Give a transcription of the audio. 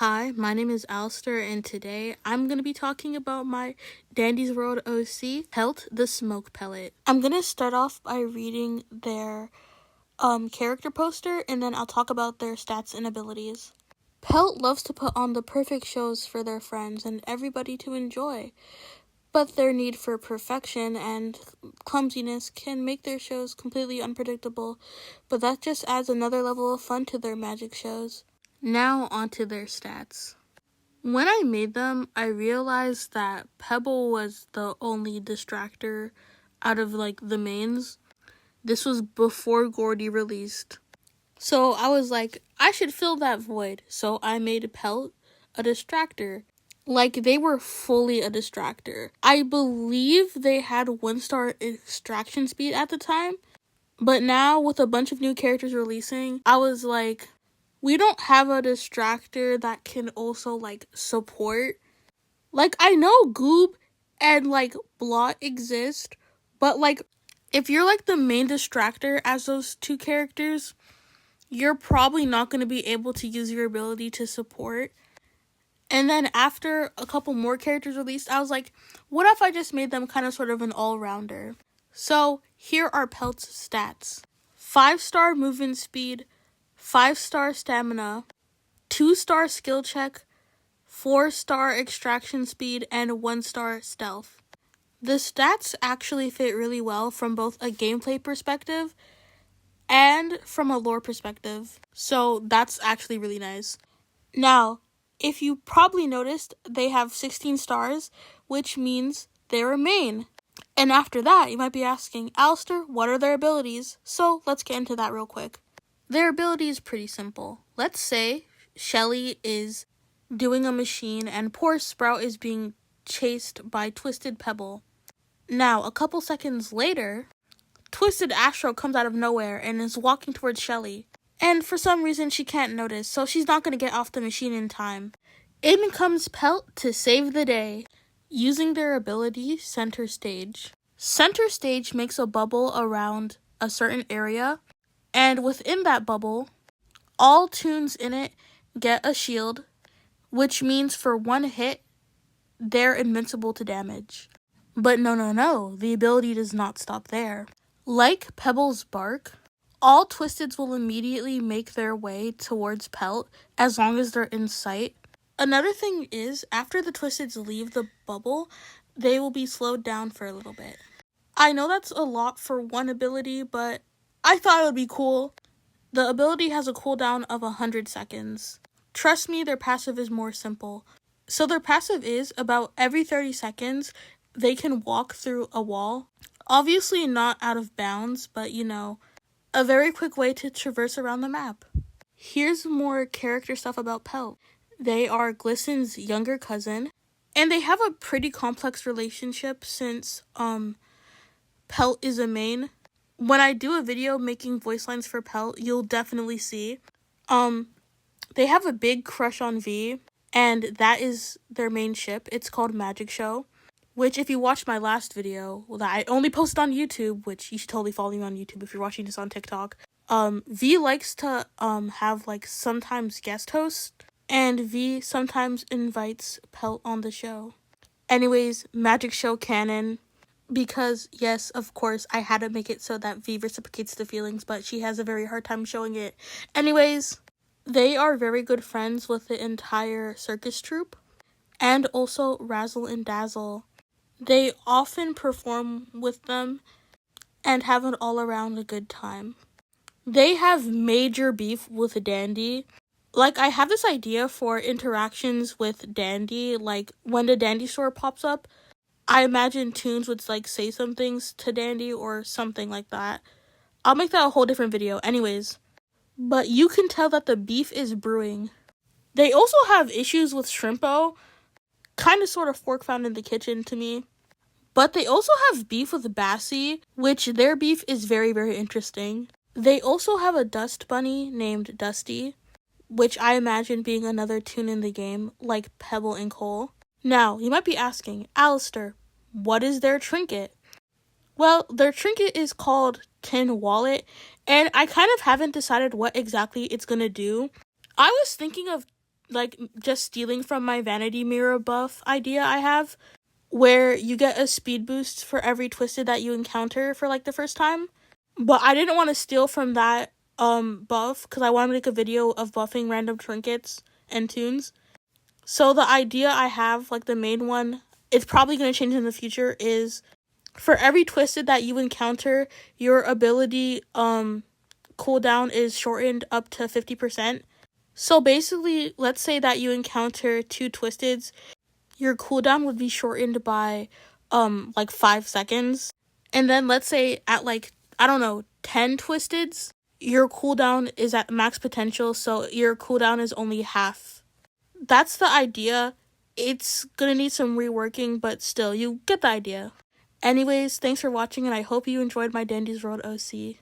Hi, my name is Alistair, and today I'm going to be talking about my Dandy's World OC, Pelt the Smoke Pellet. I'm going to start off by reading their character poster, and then I'll talk about their stats and abilities. Pelt loves to put on the perfect shows for their friends and everybody to enjoy, but their need for perfection and clumsiness can make their shows completely unpredictable, but that just adds another level of fun to their magic shows. Now onto their stats. When I made them, I realized that Pebble was the only distractor out of the mains. This was before Gordy released. So I was like, I should fill that void. So I made Pelt a distractor. They were fully a distractor. I believe they had 1-star extraction speed at the time. But now with a bunch of new characters releasing, I was like, we don't have a distractor that can also support. I know Goob and Blot exist, but if you're the main distractor as those two characters, you're probably not going to be able to use your ability to support. And then after a couple more characters released, I was like, what if I just made them kind of sort of an all-rounder? So here are Pelt's stats. 5-star movement speed, 5-star stamina, 2-star skill check, 4-star extraction speed, and 1-star stealth. The stats actually fit really well from both a gameplay perspective and from a lore perspective. So that's actually really nice. Now, if you probably noticed, they have 16 stars, which means they're a main. And after that, you might be asking, Alistair, what are their abilities? So let's get into that real quick. Their ability is pretty simple. Let's say Shelly is doing a machine and poor Sprout is being chased by Twisted Pebble. Now, a couple seconds later, Twisted Astro comes out of nowhere and is walking towards Shelly. And for some reason, she can't notice, so she's not going to get off the machine in time. In comes Pelt to save the day, using their ability, Center Stage. Center Stage makes a bubble around a certain area, and within that bubble, all toons in it get a shield, which means for one hit, they're invincible to damage. But no, the ability does not stop there. Like Pebble's Bark, all Twisteds will immediately make their way towards Pelt as long as they're in sight. Another thing is, after the Twisteds leave the bubble, they will be slowed down for a little bit. I know that's a lot for one ability, but I thought it would be cool. The ability has a cooldown of 100 seconds. Trust me, their passive is more simple. So their passive is about every 30 seconds, they can walk through a wall. Obviously not out of bounds, but a very quick way to traverse around the map. Here's more character stuff about Pelt. They are Glisten's younger cousin, and they have a pretty complex relationship since Pelt is a main. When I do a video making voice lines for Pelt, you'll definitely see. They have a big crush on V, and that is their main ship. It's called Magic Show, which if you watched my last video that I only posted on YouTube, which you should totally follow me on YouTube if you're watching this on TikTok, V likes to have sometimes guest hosts, and V sometimes invites Pelt on the show. Anyways, Magic Show canon, because yes, of course, I had to make it so that V reciprocates the feelings, but she has a very hard time showing it. Anyways, they are very good friends with the entire circus troupe, and also Razzle and Dazzle. They often perform with them and have an all-around a good time. They have major beef with Dandy. I have this idea for interactions with Dandy, when the Dandy store pops up, I imagine toons would say some things to Dandy or something like that. I'll make that a whole different video. Anyways, but you can tell that the beef is brewing. They also have issues with Shrimpo, kind of sort of fork found in the kitchen to me. But they also have beef with Bassie, which their beef is very, very interesting. They also have a dust bunny named Dusty, which I imagine being another toon in the game, like Pebble and Cole. Now, you might be asking, Alistair, what is their trinket? Well, their trinket is called Tin Wallet, and I kind of haven't decided what exactly it's gonna do. I was thinking of like just stealing from my vanity mirror buff idea I have, where you get a speed boost for every twisted that you encounter for like the first time. But I didn't want to steal from that buff because I want to make a video of buffing random trinkets and tunes. So the idea I have, like the main one, it's probably going to change in the future, is for every twisted that you encounter, your ability cooldown is shortened up to 50%. So basically, let's say that you encounter 2 twisteds, your cooldown would be shortened by like 5 seconds. And then let's say at like, I don't know, 10 twisteds, your cooldown is at max potential, so your cooldown is only half. That's the idea. It's gonna need some reworking, but still, you get the idea. Anyways, thanks for watching, and I hope you enjoyed my Dandy's World OC.